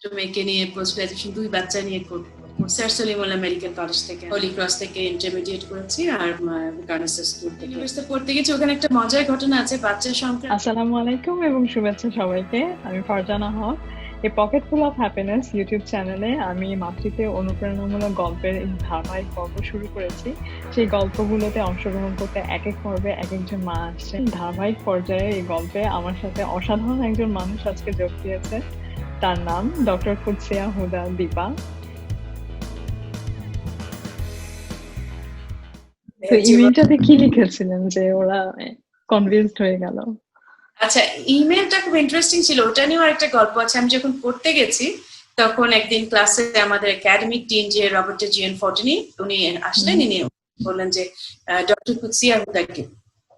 মেয়েকে নিয়ে post graduation 2 বাচ্চা নিয়ে স্যার সলিমুল্লাহ মেডিকেল কলেজ থেকে, হোলি ক্রস থেকে ইন্টারমিডিয়েট করেছি, আর গার্মেন্টস স্কুল থেকে ইউনিভার্সিটি পড়তে গেছি। ওখানে একটা মজার ঘটনা আছে বাচ্চা সংক্রান্ত। আসসালামু আলাইকুম এবং শুভেচ্ছা সবাইকে। আমি ফারজানা হক। এই pocket full of happiness YouTube চ্যানেলে আমি মাতৃতে অনুপ্রেরণামূলক গল্পের এই ধারাবাহিক পর্ব শুরু করেছি। সেই গল্পগুলোতে অংশগ্রহণ করতে এক এক পর্বে এক একজন মা আসছেন। ধারাবাহিক পর্যায়ে এই গল্পে আমার সাথে অসাধারণ একজন মানুষ আজকে যোগ দিয়েছে। তার নাম ডক্টর কুদসিয়া হুদা দীপা। তো ইমেলটাতে কি লিখেছিলেন যে ওরা কনভিন্সড হয়ে গেল? আচ্ছা, ইমেলটা খুব ইন্টারেস্টিং ছিল, ওটা নিয়েও একটা গল্প আছে। আমি যখন পড়তে গেছি তখন একদিন ক্লাসে আমাদের একাডেমিক ডিন যে রবার্ট জিএন ফর্টিনি, উনি আসলেন, ইনি বললেন যে ডক্টর কুদসিয়া হুদাকে।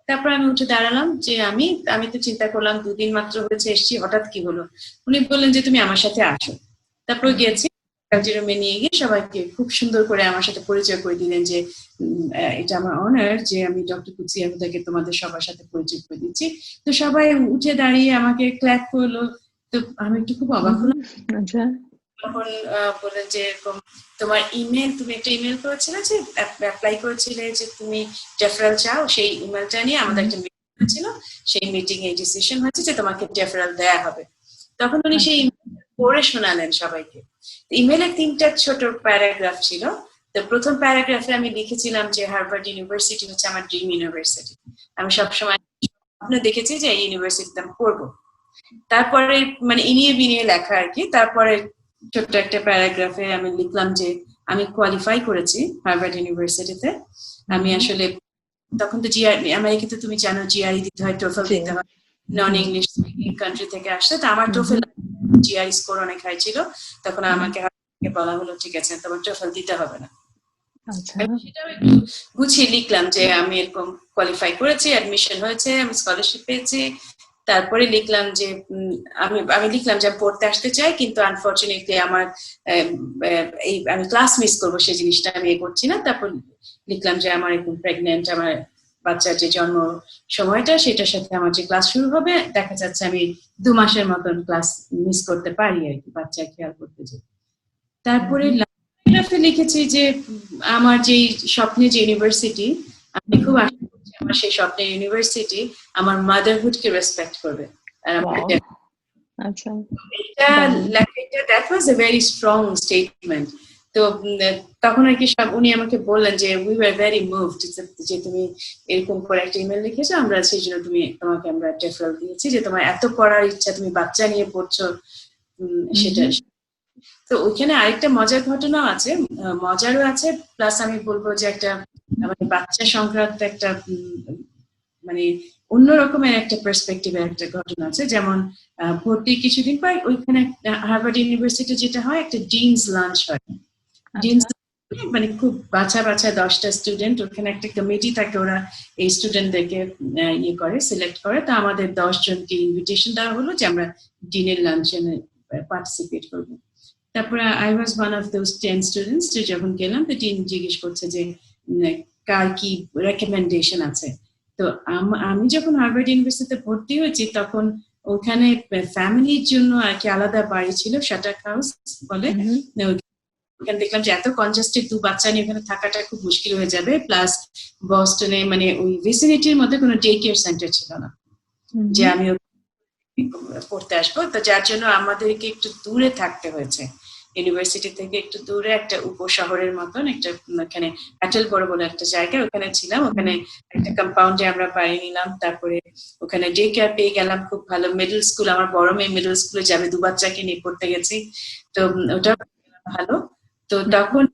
তারপর আমি উঠে দাঁড়ালাম যে আমি আমি তো চিন্তা করলাম 2 দিন মাত্র হয়েছে এসছি, হঠাৎ কি হলো। উনি বললেন যে তুমি আমার সাথে আসো। তারপর গিয়েছি, রুমে নিয়ে গিয়ে সবাইকে খুব সুন্দর করে আমার সাথে পরিচয় করে দিলেন যে এটা আমার অনার যে আমি ডক্টর কুদসিয়া হুদাকে তোমাদের সবার সাথে পরিচয় করে দিচ্ছি। তো সবাই উঠে দাঁড়িয়ে আমাকে ক্ল্যাপ করলো। তো আমি একটু খুব অবাক হলাম। আচ্ছা। তখন বললেন যে এরকম তোমার ইমেল, তুমি একটা ইমেল করেছিলে যে অ্যাপ্লাই করেছিলে যে তুমি ডেফারেল চাও, সেই ইমেলটা নিয়ে আমাদের একটা মিটিং হয়েছিল। সেই মিটিং এ ডিসিশন হয়েছে যে তোমাকে ডেফারেল দেয়া হবে। তখন উনি সেই পড়ে শোনালেন সবাইকে। ইমেলে 3টা ছোট প্যারাগ্রাফ ছিল। তো প্রথম প্যারাগ্রাফে আমি লিখেছিলাম যে হার্ভার্ড ইউনিভার্সিটি হচ্ছে আমার ড্রিম ইউনিভার্সিটি। আমি সবসময় স্বপ্ন দেখেছি যে এই ইউনিভার্সিটিতে আমি পড়বো। তারপরে মানে ইনিয়ে বিনিয়ে লেখা আর কি। তারপরে ছোট্ট একটা প্যারাগ্রাফে আমি লিখলাম যে আমি কোয়ালিফাই করেছি হার্ভার্ড ইউনিভার্সিটিতে। আমি আসলে তখন তো আমেরিকাতে তুমি জানো জিআরই দিতে হয়, টোফেল দিতে হয়, নন ইংলিশ স্পিকিং কান্ট্রি থেকে আসছে। তো আমার টোফেল জিআরই স্কোর অনেক হাই ছিল। তখন আমাকে বলা হলো ঠিক আছে তোমার টোফেল দিতে হবে না। সেটাও একটু গুছিয়ে লিখলাম যে আমি এরকম কোয়ালিফাই করেছি, অ্যাডমিশন হয়েছে, আমি স্কলারশিপ পেয়েছি। তারপরে লিখলাম যে আমি লিখলাম যে আমি পড়তে আসতে চাই, কিন্তু আনফরচুনেটলি আমার এই আমি ক্লাস মিস করবো সেই জিনিসটা আমি করছি না। তারপর লিখলাম যে আমার এরকম প্রেগনেন্ট, আমার বাচ্চার যে জন্ম সময়টা সেটার সাথে আমার যে ক্লাস শুরু হবে, দেখা যাচ্ছে আমি 2 মাসের মতন ক্লাস মিস করতে পারি আর কি, বাচ্চা খেয়াল করতে যাই। তারপরে লিখেছি যে আমার যে স্বপ্নে যে ইউনিভার্সিটি, আমি খুব আশা করছি আমার সেই স্বপ্নের ইউনিভার্সিটি আমার মাদারহুড কে রেসপেক্ট করবে। That was a very strong statement. তো তখন আর কি উনি আমাকে বললেন যে উই ওয়ার ভেরি মুভড যে তুমি এরকম করে একটা ইমেল লিখেছো, আমরা সেই জন্য তোমাকে আমরা ডেফারেল দিয়েছি যে তোমার এত পড়ার ইচ্ছা, তুমি বাচ্চা নিয়ে পড়ছো সেটা। তো ওইখানে আরেকটা মজার ঘটনাও আছে, মজারও আছে, প্লাস আমি বলবো যে একটা মানে বাচ্চা সংক্রান্ত একটা মানে অন্য রকমের একটা পার্সপেক্টিভের একটা ঘটনা আছে। যেমন ভর্তির কিছুদিন পর ওইখানে হার্ভার্ড ইউনিভার্সিটি যেটা হয়, একটা ডিনস লাঞ্চ হয়। ডিনস মানে খুব বাছা 10টা স্টুডেন্ট, ওখানে একটা কমিটি থাকে, ওরা এই স্টুডেন্টদেরকে ইয়ে করে, সিলেক্ট করে। তো আমাদের 10 জনকে ইনভিটেশন দেওয়া হলো যে আমরা ডিনের লাঞ্চে পার্টিসিপেট করবো। তারপরে I was one of those 10 students. যখন গেলাম তো টিন জিজ্ঞেস করছে যে কার কি রেকমেন্ডেশন আছে। তো আমি যখন হার্ভার্ড ইউনিভার্সিটিতে ভর্তি হয়েছি তখন ওখানে ফ্যামিলির জন্য আর কি আলাদা বাড়ি ছিল, শাটার হাউস বলে। ওখানে দেখলাম যে এত কনজাস্টেড, 2 বাচ্চা নিয়ে ওখানে থাকাটা খুব মুশকিল হয়ে যাবে। প্লাস বস্টনে মানে ওই ভিসিনিটির মধ্যে কোনো ডে কেয়ার সেন্টার ছিল না যে আমি পড়তে আসবো। তো যার জন্য আমাদেরকে একটু দূরে থাকতে হয়েছে, ইউনিভার্সিটি থেকে একটু দূরে একটা উপশহরের মতন একটা, ওখানে অ্যাটেলবরো বলে একটা জায়গা, ওখানে ছিলাম। ওখানে একটা কম্পাউন্ডে আমরা বাড়ি নিলাম। তারপরে ওখানে ডে কেয়ার পেয়ে গেলাম, খুব ভালো মিডল স্কুল। আমার বড় মেয়ে মিডল স্কুলে যাবে, 2 বাচ্চাকে নিয়ে পড়তে গেছি, তো ওটা ভালো। তো তখন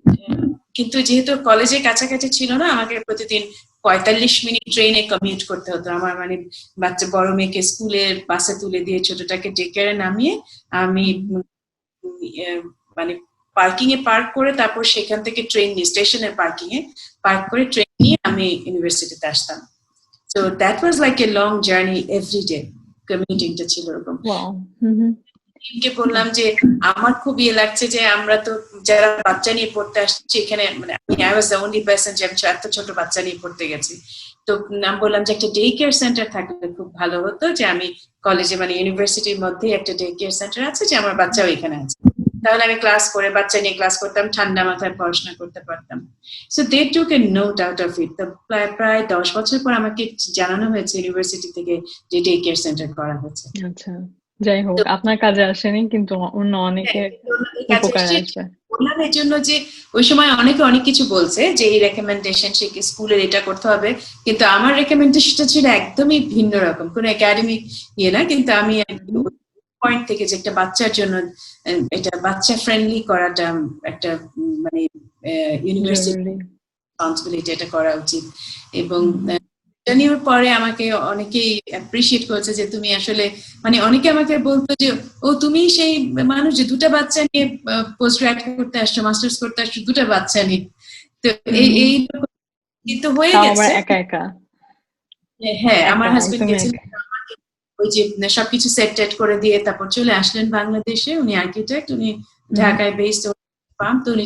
কিন্তু যেহেতু কলেজের কাছাকাছি ছিল না, আমাকে প্রতিদিন 45 মিনিট ট্রেনে কমিউট করতে হতো। আমার মানে বাচ্চা বড় মেয়েকে স্কুলের বাসে তুলে দিয়ে ছোটটাকে ডে কেয়ারে নামিয়ে আমি মানে পার্কিং এ পার্ক করে তারপর সেখান থেকে ট্রেন নিয়ে স্টেশনের পার্কিং এ পার্ক করে ট্রেন নিয়ে আমি ইউনিভার্সিটিতে আসতাম। So that was like a long journey every day. কমিউটিংটা ছিল এরকম। কে বললাম যে আমার খুব ইয়ে লাগছে যে আমরা তো যারা বাচ্চা নিয়ে পড়তে আসছি এখানে, মানে I was the only person যে আমি এত ছোট বাচ্চা নিয়ে পড়তে গেছি। তো আমি বললাম যে একটা ডে কেয়ার সেন্টার থাকলে খুব ভালো হতো, যে আমি কলেজে মানে ইউনিভার্সিটির মধ্যে একটা ডে কেয়ার সেন্টার আছে যে আমার বাচ্চাও এখানে আছে। তাহলে আমি ক্লাস করে বাচ্চা নিয়ে ক্লাস করতাম, ঠান্ডা মাথায় পড়াশোনা করতে পারতাম। So they took a note out of it. তো প্রায় 10 বছর পর আমাকে জানানো হয়েছে ইউনিভার্সিটি থেকে যে ডে কেয়ার সেন্টার করা হচ্ছে। আচ্ছা, যাই হোক তো আপনার কাজে আসেনি, কিন্তু অন্য হ্যাঁ, অনেকের অন্যদের কাছে উপকারে এসে আসবে। বললাম এর জন্য যে ওই সময় অনেকে অনেক কিছু বলছে যে এই রেকমেন্ডেশন সে স্কুলের এটা করতে হবে, কিন্তু আমার রেকমেন্ডেশনটা ছিল একদমই ভিন্ন রকম, কোনো একাডেমিক ইয়ে না, কিন্তু আমি হুম, পয়েন্ট থেকে যে একটা বাচ্চার জন্য এটা বাচ্চা ফ্রেন্ডলি করাটা একটা মানে ইউনিভার্সিটি জরুরি। রেসপন্সিবিলিটি, এটা করা উচিত। এবং হুম, এটা নেওয়ার পরে আমাকে অনেকেই অ্যাপ্রিসিয়েট করেছে যে তুমি আসলে মানে অনেকে আমাকে বলতো যে ও তুমি সেই মানুষ যে 2টা বাচ্চা নিয়ে পোস্ট গ্রাড করতে আসছো, মাস্টার্স করতে আসছো 2টা বাচ্চা নিয়ে। তো এই হুম, এই তো হয়ে তাও আবার গেছে। একা একা। হ্যাঁ, আমার একা, হাজবেন্ড একদম গেছেন একা। আমাকে ওই যে সবকিছু সেট টেট করে দিয়ে তারপর চলে আসলেন বাংলাদেশে। উনি আর্কিটেক্ট, উনি হুম। ঢাকায় বেসড ফার্ম, তো উনি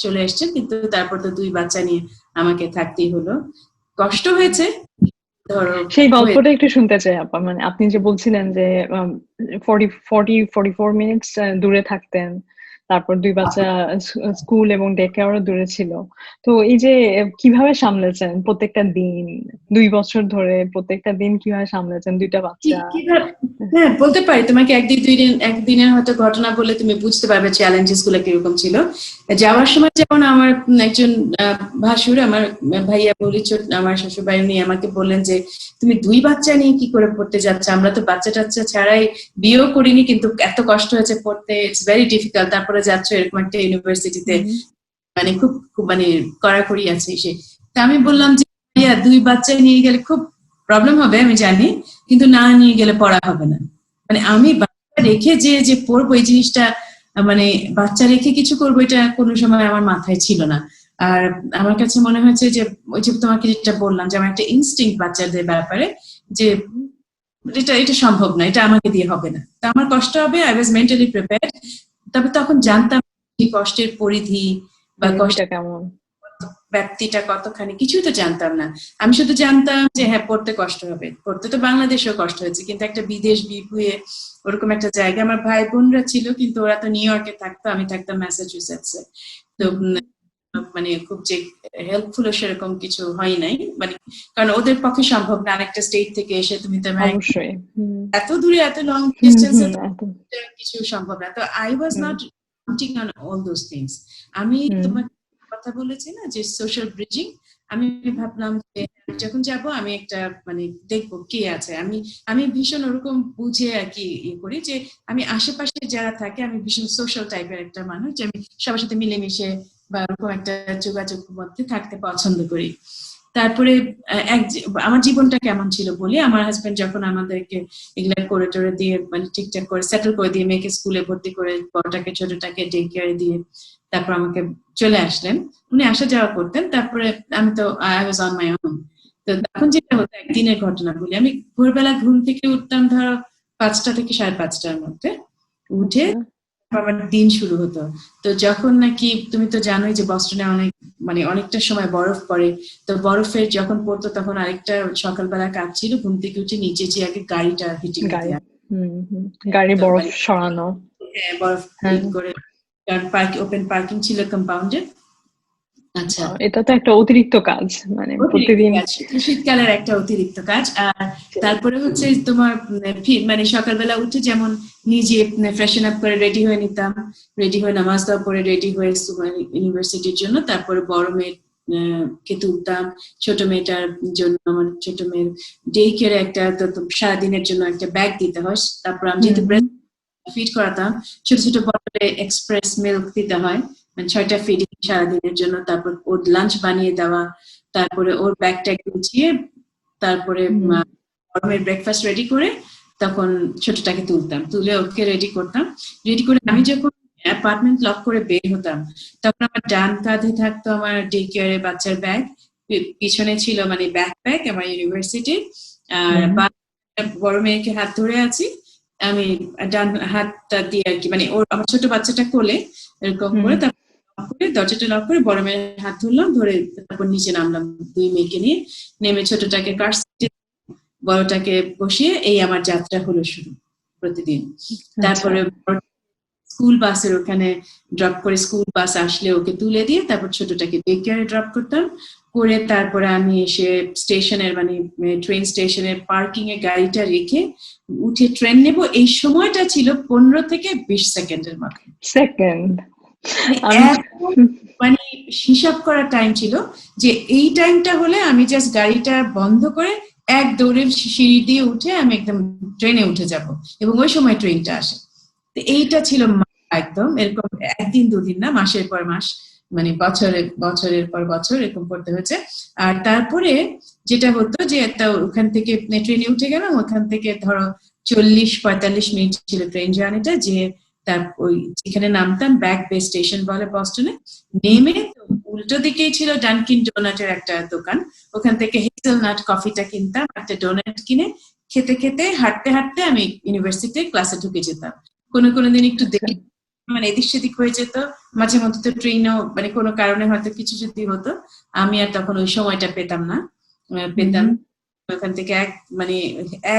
চলে আসছেন, কিন্তু তারপর তো 2 বাচ্চা নিয়ে আমাকে থাকতেই হলো। কষ্ট হয়েছে, ধরো সেই হয়ে গল্পটা একটু শুনতে চাই আপা, মানে আপনি যে বলছিলেন যে 44 মিনিটস দূরে থাকতেন, তারপর 2 বাচ্চা স্কুল এবং ডে কেয়ারও দূরে ছিল। তো এই যে কিভাবে সামলেছেন প্রত্যেকটা দিন, 2 বছর ধরে প্রত্যেকটা দিন কিভাবে সামলেছেন 2টা বাচ্চা? কিভাবে, হ্যাঁ বলতে পারি তোমাকে। একদিনের হয়তো ঘটনা বলে তুমি বুঝতে পারবে চ্যালেঞ্জেস গুলো কিরকম ছিল। যাওয়ার সময় যেমন আমার একজন ভাসুর, আমার ভাইয়া বলি, আমার শ্বশুর ভাই, উনি আমাকে বললেন যে তুমি 2 বাচ্চা নিয়ে কি করে পড়তে যাচ্ছ, আমরা তো বাচ্চা টাচ্চা ছাড়াই বিয়েও করিনি, কিন্তু এত কষ্ট হয়েছে পড়তে, ইটস ভেরি ডিফিকাল্ট, তারপরে যাচ্ছ এরকম একটা ইউনিভার্সিটিতে, হুম, মানে খুব খুব মানে কড়াকড়ি আছে সে। তা আমি বললাম যে ভাইয়া 2 বাচ্চা নিয়ে গেলে খুব প্রবলেম হবে আমি জানি, কিন্তু না নিয়ে গেলে পড়া হবে না। মানে আমি বাচ্চা রেখে যে পড়বো এই জিনিসটা, মানে বাচ্চা রেখে কিছু করবো এটা কোনো সময় আমার মাথায় ছিল না। আর আমার কাছে মনে হয়েছে যে ওই যে তোমাকে যেটা বললাম যে আমার একটা ইনস্টিংক্ট বাচ্চাদের ব্যাপারে, যে এটা এটা সম্ভব না, এটা আমাকে দিয়ে হবে না, তা আমার কষ্ট হবে। I was mentally prepared. তবে তখন জানতাম কি কষ্টের পরিধি বা পরিধিটা কেমন। ব্যক্তিটা কতখানি, কিছুই তো জানতাম না। আমি শুধু জানতাম যে হ্যাঁ পড়তে কষ্ট হবে, পড়তে তো বাংলাদেশেও কষ্ট হয়েছে, কিন্তু একটা বিদেশ বিভুয়ে ওরকম একটা জায়গা। আমার ভাই বোনরা ছিল, কিন্তু ওরা তো নিউ ইয়র্কে থাকতো, আমি থাকতাম ম্যাসাচুসেটসে। তো হুম, মানে খুব যে হেল্পফুল সেরকম কিছু হয় নাই, মানে কারণ ওদের পক্ষে সম্ভব না আরেকটা স্টেট থেকে এসে তুমি তো অবশ্যই। হুম, এত দূরে এত লং হুম, ডিস্টেন্সে হুম, তো এত। কিছু সম্ভব না। তো I was hmm, not counting on all those things. আমি হুম, তোমাকে কথা বলেছি না যে সোশ্যাল ব্রিজিং, আমি ভাবলাম যে আমি যখন যাব আমি একটা মানে দেখবো কে আছে। আমি আমি ভীষণ ওরকম বুঝে আর কি ইয়ে করি যে আমি আশেপাশে যারা থাকে, আমি ভীষণ সোশ্যাল টাইপের একটা মানুষ, যে আমি সবার সাথে মিলেমিশে বা ওরকম একটা যোগাযোগ মধ্যে থাকতে পছন্দ করি। তারপরে আমার জীবনটা কেমন ছিল বলি। আমার হাজবেন্ড যখন আমাদেরকে এগুলা করে টোরে দিয়ে মানে ঠিকঠাক করে সেটেল করে দিয়ে মেয়েকে স্কুলে ভর্তি করে বড়টাকে ছোটটাকে ডে কেয়ারে দিয়ে তারপর আমাকে চলে আসলেন। উনি আসা যাওয়া করতেন। তারপরে আমি তো I was on my own. তো তখন যেটা হতো, একদিনের ঘটনা বলি, আমি ভোরবেলা ঘুম থেকে উঠতাম ধরো 5টা থেকে 5:30টার মধ্যে। উঠে আচ্ছা, আমার দিন শুরু হতো। তো যখন নাকি তুমি তো জানোই যে বস্টনে অনেক মানে অনেকটা সময় বরফ পড়ে, তো বরফের যখন পড়তো তখন আরেকটা সকালবেলা কাজ ছিল, ঘুম থেকে উঠে নিচে যে আগে গাড়িটা হিটিং দিতে গাড়ি। হয়। হুম, হুম, গাড়ি তো বরফ মানে সরানো। হ্যাঁ, বরফ হ্যাঁ, হিট করে, কারণ ওপেন পার্কিং ছিল কম্পাউন্ডে। আচ্ছা, এটা তো একটা অতিরিক্ত কাজ, মানে অতিরিক্ত প্রতিদিন। কাজ, শীতকালের একটা অতিরিক্ত কাজ। আর তারপরে হচ্ছে তোমার মানে সকালবেলা উঠে যেমন নিজে ফ্রেশন আপ করে রেডি হয়ে নিতাম, রেডি হয়ে নামাজ দেওয়া পরে রেডি হয়ে ইউনিভার্সিটির জন্য। তারপরে বড় মেয়ে কে তুলতাম, ছোট মেয়েটার জন্য আমার ছোট মেয়ের ডে কেয়ারে একটা তো সারাদিনের জন্য একটা ব্যাগ দিতে হয়। তারপর আমি হুম, যেহেতু হুম, ফিড করাতাম, ছোট ছোট বটলে এক্সপ্রেস মিল্ক দিতে হয়, মানে 6টা ফিডিং সারাদিনের জন্য। তারপর ওর লাঞ্চ বানিয়ে দেওয়া, তারপরে ওর ব্যাগ ট্যাগ গুছিয়ে, তারপরে হুম, গরমের ব্রেকফাস্ট রেডি করে তখন ছোটটাকে তুলতাম, তুলে ওকে রেডি করতাম। রেডি করে আমি যখন অ্যাপার্টমেন্ট লক করে বের হতাম, তখন আমার ডান কাঁধে থাকতো আমার ডে কেয়ারে বাচ্চার ব্যাগ, পিছনে ছিল মানে ব্যাকপ্যাক আমার ইউনিভার্সিটি, আর হুম, বড় মেয়েকে হাত ধরে আছি আমি, ডান হাতটা দিয়ে আর কি, মানে ওর আমার ছোট বাচ্চাটা কোলে এরকম হুম, করে, তারপর দরজাটা লক করে বড় মেয়ের হাত ধরলাম, ধরে তারপর নিচে নামলাম 2 মেয়েকে নিয়ে। নেমে ছোটটাকে কার সিটে, বড়টাকে বসিয়ে এই আমার যাত্রা হলো শুরু প্রতিদিন। আচ্ছা, তারপরে স্কুল বাসের ওখানে ড্রপ করে, স্কুল বাস আসলে ওকে তুলে দিয়ে তারপর ছোটটাকে ডে কেয়ারে ড্রপ করতাম করে, তারপরে আমি এসে স্টেশনের মানে ট্রেন স্টেশনের পার্কিং এ গাড়িটা রেখে উঠে ট্রেন নেব। এই সময়টা ছিল 15 থেকে 20 সেকেন্ডের মতো। সেকেন্ড মানে হিসাব করার টাইম ছিল যে এই টাইমটা হলে আমি জাস্ট গাড়িটা বন্ধ করে এক দৌড়ে সিঁড়ি দিয়ে উঠে আমি একদম ট্রেনে উঠে যাব, এবং ওই সময় ট্রেনটা আসে। তো এইটা ছিল একদম এরকম, একদিন দুদিন না, মাসের পর মাস, মানে বছরের পর বছর এরকম করতে হয়েছে। আর তারপরে যেটা হতো যে ওখান থেকে ট্রেনে উঠে গেলাম, ওখান থেকে ধরো 40-45 মিনিট ছিল ট্রেন জার্নিটা, যে তার ওই যেখানে নামতাম ব্যাক বে স্টেশন বলে বস্টনে, নেমে উল্টো দিকেই ছিল ডানকিন ডোনাটের একটা দোকান, ওখান থেকে হেজেলনাট কফিটা কিনতাম, একটা ডোনাট কিনে খেতে খেতে হাঁটতে হাঁটতে আমি ইউনিভার্সিটিতে ক্লাসে ঢুকে যেতাম। কোনো দিন একটু দেরি মানে এদিক সেদিক হয়ে যেত, মাঝে মধ্যে তো ট্রেনও মানে কোনো কারণে হয়তো কিছু যদি হতো, আমি আর তখন ওই সময়টা পেতাম না, পেতাম ওখান থেকে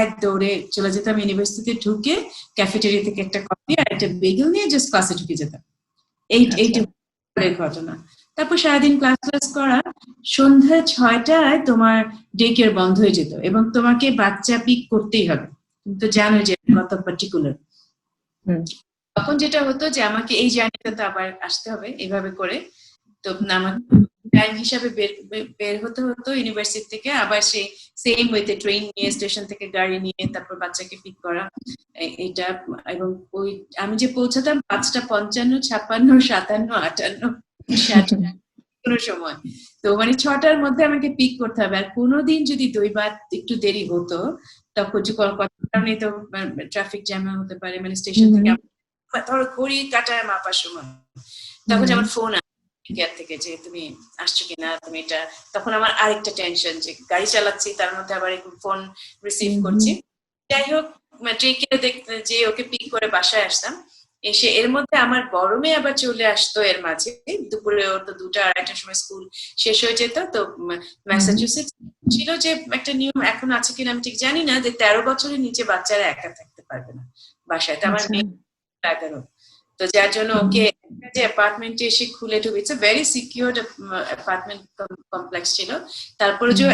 এক দৌড়ে চলে যেতাম ইউনিভার্সিটিতে, ঢুকে ক্যাফেটেরিয়া থেকে একটা কফি আর একটা বেগেল নিয়ে জাস্ট ক্লাসে ঢুকে যেতাম। এইটা ঘটনা। তারপর সারাদিন ক্লাস করা, সন্ধ্যা 6টায় তোমার ডে কেয়ার বন্ধ হয়ে যেত এবং তোমাকে বাচ্চা পিক করতেই হবে, তুমি তো জানো যে কত পার্টিকুলার। তখন যেটা হতো যে আমাকে এই জার্নিটা আবার আসতে হবে এইভাবে করে, তো আমার টাইম হিসাবে বের হতে হতো ইউনিভার্সিটি থেকে, আবার সেই সেম ওয়েতে ট্রেন নিয়ে স্টেশন থেকে গাড়ি নিয়ে তারপর বাচ্চাকে পিক করা এইটা। এবং ওই আমি যে পৌঁছাতাম 5:55, 56, 57, 58, 60 কোনো সময়, তো মানে 6টার মধ্যে আমাকে পিক করতে হবে। আর কোনোদিন যদি 2 বার একটু দেরি হতো, তখন কারণে তো ট্রাফিক জ্যাম হতে পারে, মানে স্টেশন থেকে ধরো ঘড়ি কাটায় মাপার সময়, তখন যেমন ফোন থেকে যে তুমি আসছো কিনা, তুমি এটা, তখন আমার আরেকটা টেনশন যে গাড়ি চালাচ্ছি তার মধ্যে আবার ফোন রিসিভ করছি। যাই হোক, ট্রেনে দেখতে যে ওকে পিক করে বাসায় আসতাম, এসে এর মধ্যে আমার বড় মেয়ে আবার চলে আসতো এর মাঝে, দুপুরে ওর তো 2টা-2:30টার সময় স্কুল শেষ হয়ে যেত। তো ম্যাসাচুসেটস ছিল যে একটা নিয়ম, এখন আছে কিনা আমি ঠিক জানি না, যে 13 বছরের নিচে বাচ্চারা একা থাকতে পারবে না বাসায়। তো আমার মেয়ে 11, তো যার জন্য ওকে যে অ্যাপার্টমেন্টে এসে খুলে ঢুকে, it's a very secured apartment complex ছিল, তারপরে যে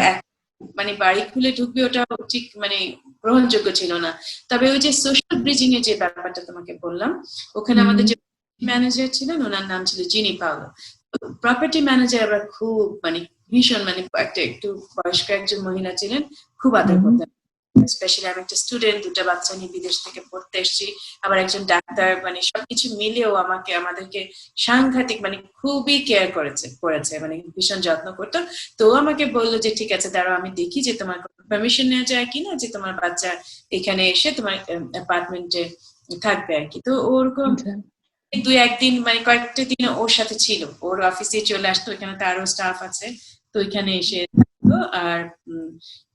মানে বাড়ি খুলে ঢুকবে ওটা ঠিক মানে গ্রহণযোগ্য ছিল না। তবে ওই যে সোশ্যাল ব্রিজিং এর যে ব্যাপারটা তোমাকে বললাম, ওখানে আমাদের যে ম্যানেজার ছিলেন ওনার নাম ছিল জিনি পাওলো। প্রপার্টি ম্যানেজার আবার খুব মানে ভীষণ মানে একটু বয়স্ক একজন মহিলা ছিলেন, খুব আদর করতেন। স্পেশালি আমি একটা স্টুডেন্ট, 2টা বাচ্চা নিয়ে বিদেশ থেকে পড়তে এসেছি, আবার একজন ডাক্তার, মানে সবকিছু মিলেও আমাদেরকে সাংঘাতিক মানে খুবই কেয়ার করেছে, মানে ভীষণ যত্ন করতো। তো আমাকে বললো যে ঠিক আছে দাঁড়াও, আমি দেখি যে তোমার পারমিশন নেওয়া যায় কিনা, যে তোমার বাচ্চা এখানে এসে তোমার অ্যাপার্টমেন্টে থাকবে আর কি। তো ওরকম 2-1 দিন মানে কয়েকটা দিন ওর সাথে ছিল, ওর অফিসে চলে আসতো, এখানে তো আরো স্টাফ আছে, তো এখানে এসে থাকতো। আর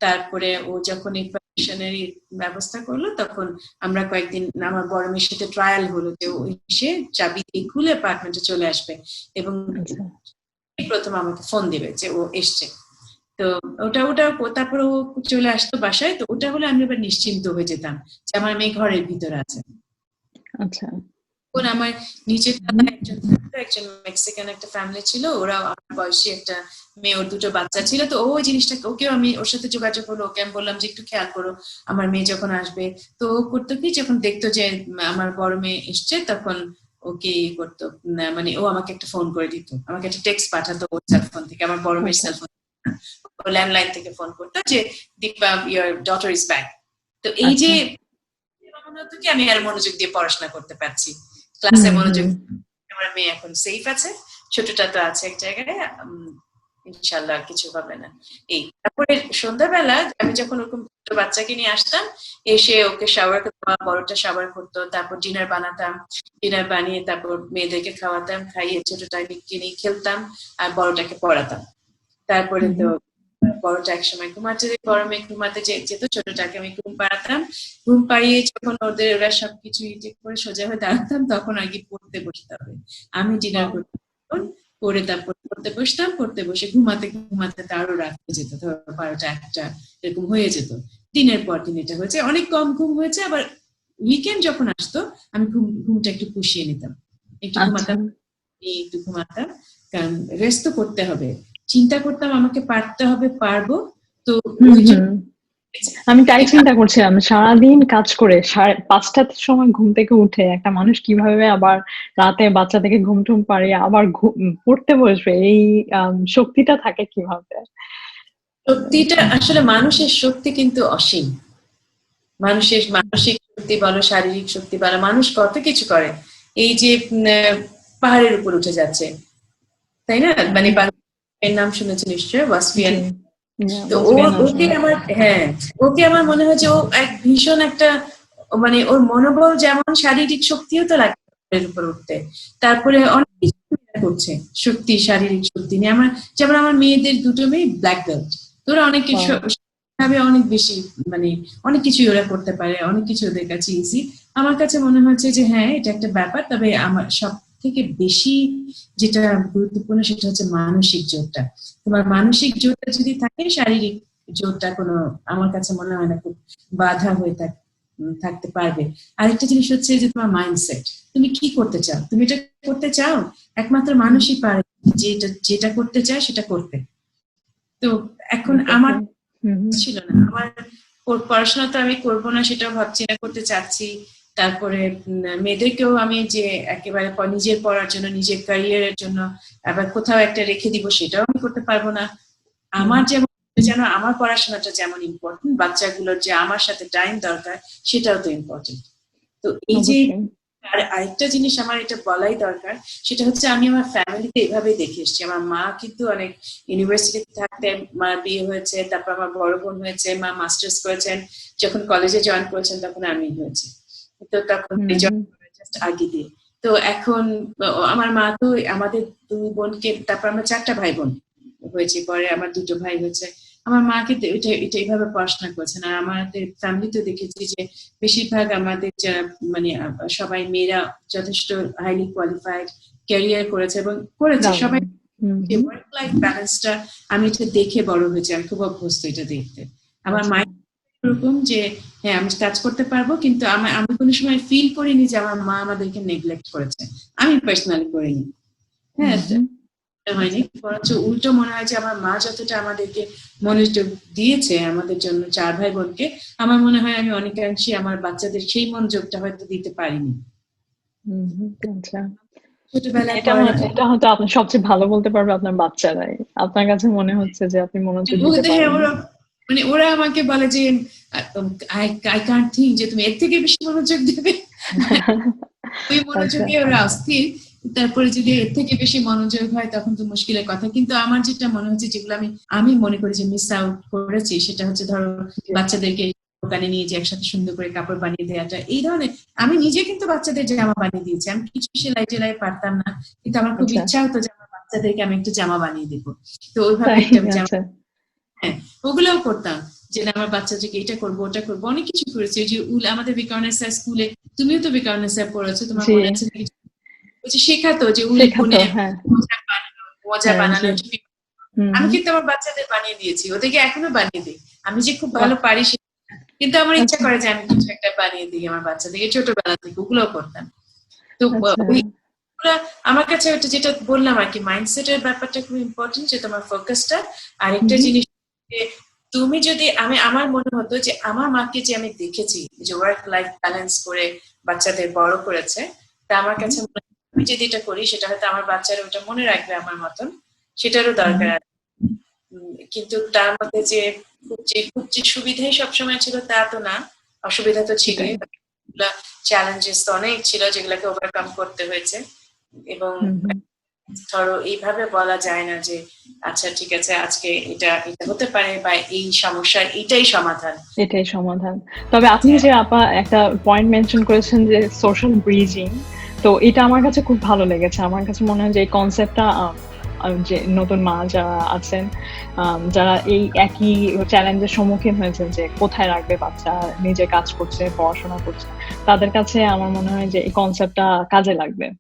তারপরে ও যখন এই পারমিশনের ব্যবস্থা করলো, তখন আমরা কয়েকদিন আমার বড় মেয়ের সাথে ট্রায়াল হলো যে ও এসে চাবি দিয়ে খুলে অ্যাপার্টমেন্টে চলে আসবে এবং প্রথম আমাকে ফোন দিবে যে ও এসছে। তো ওটা তারপরে ও চলে আসতো বাসায়, তো ওটা হলে আমি আবার নিশ্চিন্ত হয়ে যেতাম যে আমার মেয়ে ঘরের ভিতরে আছে। আচ্ছা, আমার নিচের একজন মেক্সিকান একটা ফ্যামিলি ছিল, ওরা আমার বয়সী একটা মেয়ে, ওর 2টো বাচ্চা ছিল। তো ওই জিনিসটা ওকেও আমি ওর সাথে যোগাযোগ হলো, ওকে আমি বললাম যে একটু খেয়াল করো আমার মেয়ে যখন আসবে। তো ও করতো কি, যখন দেখতো যে আমার বড় মেয়ে এসছে, তখন ওকে করতো মানে ও আমাকে একটা ফোন করে দিত, আমাকে একটা টেক্সট পাঠাতো ওর সেলফোন থেকে, আমার বড় মেয়ের সেলফোন, ও ল্যান্ডলাইন থেকে ফোন করতো যে Deepa your daughter is back. তো এই যে মনে হতো কি আমি আর মনোযোগ দিয়ে পড়াশোনা করতে পারছি, ক্লাসে মনোযোগ, আমার মেয়ে এখন সেফ আছে, ছোটটা তো আছে এক জায়গায়, ইনশাল্লাহ কিছু হবে না। এই তারপরে সন্ধ্যাবেলা আমি যখন ওরকম বাচ্চাকে নিয়ে আসতাম, এসে ওকে শাওয়ার করতাম, বড়টা শাওয়ার করতো, তারপর ডিনার বানাতাম, ডিনার বানিয়ে তারপর মেয়েদেরকে খাওয়াতাম, খাইয়ে ছোটটাকে নিয়ে খেলতাম আর বড়টাকে পড়াতাম। তারপরে তো বড়টা একসময় ঘুমাতে, বড় মেয়ে ঘুমাতে যেত, ছোটটাকে আমি ঘুম পাড়াতাম, ঘুম পাড়িয়ে যখন ওরা সবকিছু ঠিক করে সোজা হয়ে দাঁড়াতাম, তখন আগে পড়তে বসতে হবে। আমি ডিনার করতাম, পড়ে তারপর পড়তে বসতাম, পড়তে বসে ঘুমাতে আরো রাত হয়ে যেত, ধরো 12টা 1টা এরকম হয়ে যেত। দিনের পর দিন এটা হয়েছে, অনেক কম ঘুম হয়েছে, আবার উইকেন্ড যখন আসতো আমি ঘুমটা একটু পুষিয়ে নিতাম, একটু ঘুমাতাম, কারণ রেস্ট তো করতে হবে। চিন্তা করতাম আমাকে পারতে হবে, পারবো, তো ওই জন্য আমি তাই চিন্তা করছিলাম, সারাদিন কাজ করে 5:30টার সময় ঘুম থেকে উঠে একটা মানুষ কিভাবে আবার রাতে বাচ্চা থেকে ঘুম টুম পাড়িয়ে আবার পড়তে বসবে, এই শক্তিটা থাকে কিভাবে? শক্তিটা আসলে মানুষের শক্তি কিন্তু অসীম। মানুষের মানসিক শক্তি বলো, শারীরিক শক্তি বলো, মানুষ কত কিছু করে। এই যে পাহাড়ের উপর উঠে যাচ্ছে, তাই না? মানে এর নাম শুনেছি নিশ্চয়, ওয়াসফিয়ান। তো ওকে আমার মনে হয় যে ও এক ভীষণ একটা, মানে ওর মনোবল যেমন, শারীরিক শক্তিও তো লাগে পাহাড়ের উপর উঠতে। তারপরে অনেক কিছু করছে শক্তি, শারীরিক শক্তি নিয়ে। যেমন আমার মেয়েদের দুটো মেয়ে ব্ল্যাক বেল্ট, তোরা অনেক কিছু ভাবে অনেক বেশি, মানে অনেক কিছু ওরা করতে পারে, অনেক কিছু ওদের কাছে ইজি। আমার কাছে মনে হচ্ছে যে হ্যাঁ, এটা একটা ব্যাপার, তবে আমার সব থেকে বেশি যেটা গুরুত্বপূর্ণ সেটা হচ্ছে মানসিক জোরটা। তোমার মানসিক জোরটা যদি থাকে, শারীরিক জোরটা কোনো, আমার কাছে মনে হয় না খুব বাধা হয়ে থাকতে পারবে। আরেকটা জিনিস হচ্ছে যে তোমার মাইন্ডসেট, তুমি কি করতে চাও, তুমি এটা করতে চাও, একমাত্র মানুষই পারে যেটা করতে চায় সেটা করতে। তো এখন আমার ছিল না, আমার পড়াশোনা তো আমি করবো না সেটাও ভাবছি না, করতে চাচ্ছি। তারপরে মেয়েদেরকেও আমি যে একেবারে নিজের পড়ার জন্য, নিজের ক্যারিয়ারের জন্য আবার কোথাও একটা রেখে দিব, সেটাও আমি করতে পারবো না। আমার যেন আমার পড়াশোনাটা যেমন ইম্পর্টেন্ট, বাচ্চাগুলোর যে আমার সাথে টাইম দরকার সেটাও তো ইম্পর্টেন্ট। তো এই যে আর আরেকটা জিনিস আমার এটা বলাই দরকার, সেটা হচ্ছে আমি আমার ফ্যামিলিতে এভাবে দেখে এসেছি। আমার মা কিন্তু অনেক ইউনিভার্সিটিতে থাকতে মা বিয়ে হয়েছে, তারপর আমার বড় বোন হয়েছে, মা মাস্টার্স করেছেন, যখন কলেজে জয়েন করেছেন তখন আমি হয়েছি, তো তখন জাস্ট আগে দিয়ে। তো এখন আমার মা তো আমাদের 2 বোনকে, তারপর আমরা 4টা ভাই বোন হয়েছে, পরে আমার 2টো ভাই হয়েছে। আমার মাকে এটা এইভাবে পড়াশোনা করেছেন। আর আমাদের ফ্যামিলিতে দেখেছি যে বেশিরভাগ আমাদের মানে সবাই মেয়েরা যথেষ্ট হাইলি কোয়ালিফাইড, ক্যারিয়ার করেছে এবং করেছে সবাই। ওয়ার্ক লাইফ ব্যালেন্সটা আমি এটা দেখে বড় হয়েছে, আমি খুব অভ্যস্ত এটা দেখতে। আমার মায়ের এরকম যে হ্যাঁ, আমি কাজ করতে পারবো, কিন্তু আমি কোনো সময় ফিল করিনি যে আমার মা আমাদেরকে নেগলেক্ট করেছে, আমি পার্সোনালি করিনি। হ্যাঁ, হয়নি, বরঞ্চ উল্টো মনে হয় যে আমার মা যতটা আমাদেরকে মনোযোগ দিয়েছে আমাদের জন্য 4 ভাই বোনকে, আমার মনে হয় আমি অনেকাংশে আমার বাচ্চাদের সেই মনোযোগটা হয়তো দিতে পারিনি। এটা হয়তো আপনি সবচেয়ে ভালো বলতে পারবে আপনার বাচ্চারাই, আপনার কাছে মনে হচ্ছে যে আপনি মনোযোগ দিতে পারেন। মানে ওরা আমাকে বলে যে আই কান্ট থিঙ্ক যে তুমি এর থেকে বেশি মনোযোগ দেবে, ওই মনোযোগে ওরা অস্থির। তারপরে যদি এর থেকে বেশি মনোযোগ হয় তখন তো মুশকিলের কথা। কিন্তু আমার যেটা মনে হচ্ছে, যেগুলো আমি মনে করি যে মিস আউট করেছি, সেটা হচ্ছে ধরো বাচ্চাদেরকে দোকানে নিয়ে যে একসাথে সুন্দর করে কাপড় বানিয়ে দেওয়াটা, এই ধরনের। আমি নিজে কিন্তু বাচ্চাদের জামা বানিয়ে দিয়েছি, আমি কিছু সেলাই টেলাই পারতাম না, কিন্তু আমার খুব ইচ্ছা হতো যে আমার বাচ্চাদেরকে আমি একটু জামা বানিয়ে দিব। তো ওইভাবে হ্যাঁ, ওগুলোও করতাম, যে আমার বাচ্চাদেরকে এটা করবো, ওটা করবো, অনেক কিছু করেছি। ওই যে আমাদের বিকারণের স্যার স্কুলে, তুমিও তো বিকারণের স্যার পড়েছো, তোমার মনে আছে শেখাতো যে উল বুনে মোজা বানানো। আমি কিন্তু আমার বাচ্চাদের বানিয়ে দিয়েছি, ওদেরকে এখনো বানিয়ে দিই। আমি যে খুব ভালো পারি কিন্তু আমার ইচ্ছা করে যে আমি কিছু একটা বানিয়ে দিই আমার বাচ্চাদেরকে, ছোটবেলা থেকে ওগুলোও করতাম। তো আমার কাছে ওটা যেটা বললাম আর কি, মাইন্ডসেটের ব্যাপারটা খুব ইম্পর্টেন্ট, যে তোমার ফোকাসটা। আরেকটা জিনিস, তুমি যদি আমার মনে হতো যে আমার মাকে যে আমি দেখেছি যে ওয়ার্ক লাইফ ব্যালেন্স করে বাচ্চাদের বড় করেছে, তা আমার কাছে আমি যদি এটা করি, সেটা হয়তো আমার বাচ্চারা ওটা মনে রাখবে আমার মতন, সেটারও দরকার আছে। কিন্তু তার মধ্যে যে খুব যে সুবিধাই সবসময় ছিল তা তো না, অসুবিধা তো ছিল, চ্যালেঞ্জেস তো অনেক ছিল যেগুলোকে ওভারকাম করতে হয়েছে। এবং ধরো এইভাবে বলা যায় না যে আচ্ছা ঠিক আছে আজকে এটা হতে পারে, বা এই সমস্যার এটাই সমাধান। তবে আপনি যে আপা একটা পয়েন্ট মেনশন করেছেন যে সোশ্যাল ব্রিজিং, তো এটা আমার কাছে খুব ভালো লেগেছে। আমার কাছে মনে হয় যে এই কনসেপ্টটা, যে নতুন মা যারা আছেন, যারা এই একই চ্যালেঞ্জের সম্মুখীন হয়েছেন যে কোথায় রাখবে বাচ্চা, নিজে কাজ করছে, পড়াশোনা করছে, তাদের কাছে আমার মনে হয় যে এই কনসেপ্টটা কাজে লাগবে।